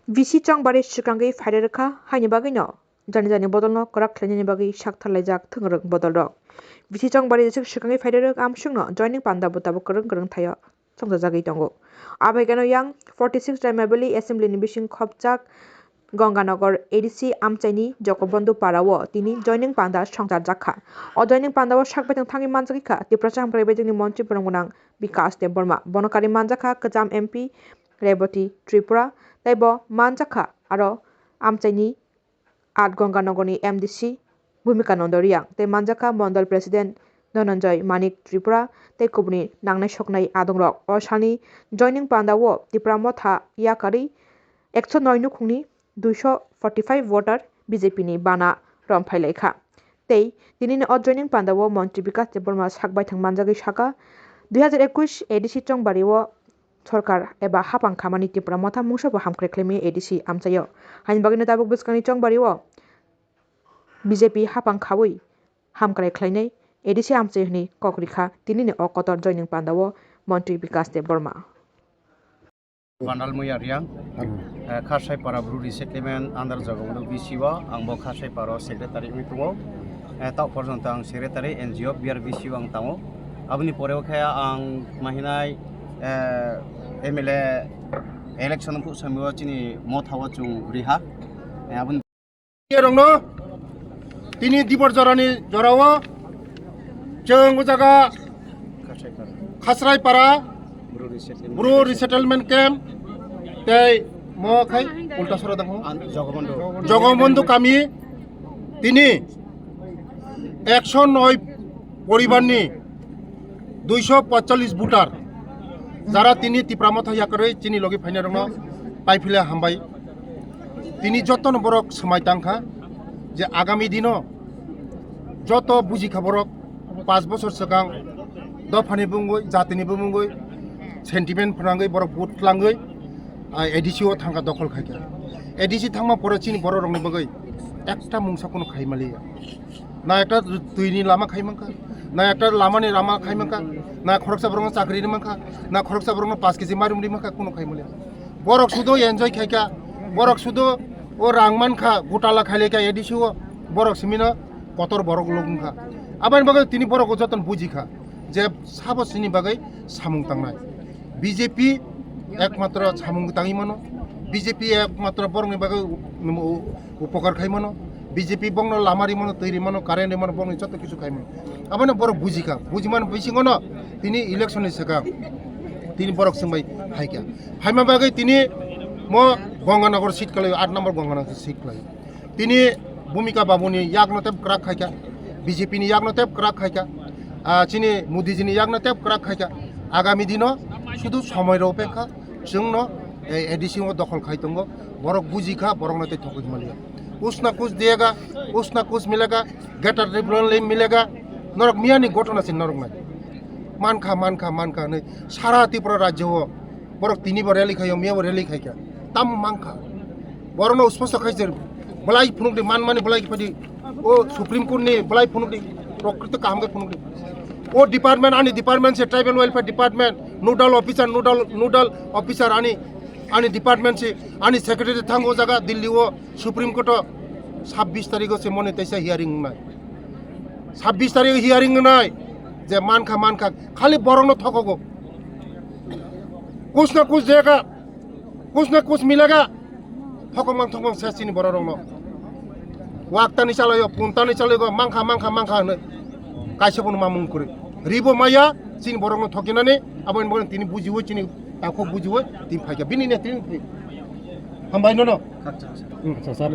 Visi changbari shikangai faidakha haini bagui no jani bodol no korak khlaini bagui sak thalajak thungrok bodol rok. Visi changbari shikangai faidak amsung no joining panda botabo korong thayo songjagui tongo. Abaigano yang 46 Raimabili Assembly ni bising khopjak Ganganagar ADC Amchaini Jokobondu Parawo tini joining panda songjar jakha. O joining panda o sakbaitang thangi manjakha Tiprachang Praibajini Montri Prangunang Vikas Deborma Bonokari manjakha Kajam MP Reboti Tripura taibo manjakha aro Amchaini at Ganganagoni MDC Bhumika Nondoriang tei manjakha Mondal President Dhananjay Manik Tripura tei kubuni nangnai soknai adongrok o sani joining panda o Tripura motha yakari 109 nukhungni 245 voter BJP ni bana romphailaikha tei tinini o joining panda o Montri Vikas Deborma sakbaithang manjagui saka 2021 ADC changbari o Sorkar eba hapang khamani Tripura motha mungsobo hamkrai khlaimi ADC amchayo hain bagino tabuk bwskangni changbari o BJP hapang khawi hamkrai khlainai ADC amchaihni kokrikha tinini o kotor joining panda o Montri Vikas Deborma Vandal Muyariang, Kasai para Brudi Settlement under Jagonu Visiwa, Angbo Kasai para Secretary Mituo, Tau Porzontang Secretary NGO biar Visiwang Tamo, Abni Porokaya ang Mahinai MLA election ku samua chini mothawa chung riha abun rongno tini dibor jorani jorawo jeng jaga Khasrai para Buru resettlement camp tei mo khai ulta sora dang Jogobondu kami tini 109 পরিবারনি 245 voter যারা তিনি তিপ্রামথা ইয়াকরে চিনি লগে ফাইনা রং পাইফিলে হামবাই তিনি যতন বরক সময়তাংখা যে আগামী দিন যত বুঝি খাবরক 5 বছর সিগাং দফানি বুঙ্গই জাতিনি বুঙ্গই সেন্টিমেন্ট ফরাঙ্গই বরক বুটলাঙ্গই এডিসিও থাঙ্গা দখল খাইকা এডিসি থাংমা পরে চিনি বড় রংনি বগই একটা মুংসা কোনো খাইমালি না একটা দুইনি লামা খাইমাঙ্কা না একটা লামানি লামা খাইমাঙ্কা না খরকসা বরং চাকরিনি মাঙ্কা না খরকসা বরং 5 কেজি মারুমরি মাঙ্কা কোনো খাইমালি বরক শুধু এনজয় খাইকা বরক শুধু ও রাংমানখা গোটালা খাইলেকা এডিসিও বরক সিমিনা কতর বরক লগুনখা আবার বাগৈ তিনি বরক যতন বুঝিখা যে সাবসিনি বাগৈ সামুং তাংনাই বিজেপি একমাত্র সামুং তাঙি মানো বিজেপি একমাত্র বরংনি বাগৈ উপকার খাই মানো বিজেপি বংন লামারি মানো তৈরি মানো কারেন্ট মানো বংনি যত কিছু খাই মানো আবার বরক বুঝিখা বুঝিমান বিসিংন তিনি ইলেকশননি সিগাং তিনি বরক সিংবাই হাইকা হাইমা বাগৈ তিনি মো গঙ্গানগর সিট খালাই 8 নম্বর গঙ্গানগর সিট খালাই তিনি ভূমিকা বাবুনি ইয়াগনতেব ক্রাক খাইকা বিজেপি নি ইয়াগনতেব ক্রাক খাইকা চিনি মোদিজিনি ইয়াগনতেব ক্রাক খাইকা আগামী দিন শুধু সময়ের অপেক্ষা जोंन एडिसी दखल खाइतंगो बरक बुझिखा बरक नते थकुज मालिया कुछ ना कुछ देगा कुछ ना कुछ मिलेगा गेटर रिबलन मिलेगा नरक मियानी घटना से नरक ना मानखा मानखा मानखा नै सारा त्रिपुरा राज्य हो बरक तिनी बर रेली खायो मिया बर रेली खाइका ताम मानखा बरनो स्पष्ट खाइसे बलाई फुनुकदे मान माने बलाई पदि ओ सुप्रीम कोर्ट ने बलाई फुनुकदे प्रकृत काम के फुनुकदे ओ डिपार्टमेंट आनी डिपार्टमेंट से tribal welfare department nodal officer आनी डिपार्टमेंट से आनी सेक्रेटरी थांगो जगह दिल्ली वो सुप्रीम कोर्ट 26 तारीख से मने तैसा हियरिंग नाय 26 तारीख हियरिंग नाय जे मानखा खाली बरंग थकगो कुछ ना कुछ देगा कुछ ना कुछ मिलेगा थकम सेसिनी बरंग वाक्तानि चलायो पुंतानि चलायो मांखा नै काइसेबन मामुं करे रिबो माया चिन बरंग थकिनानै आबन बरं तिनि बुजिवो चिनि ताखौ बुजिवो तिन फाइका बिनि ने तिन हामबाय न अच्छा सर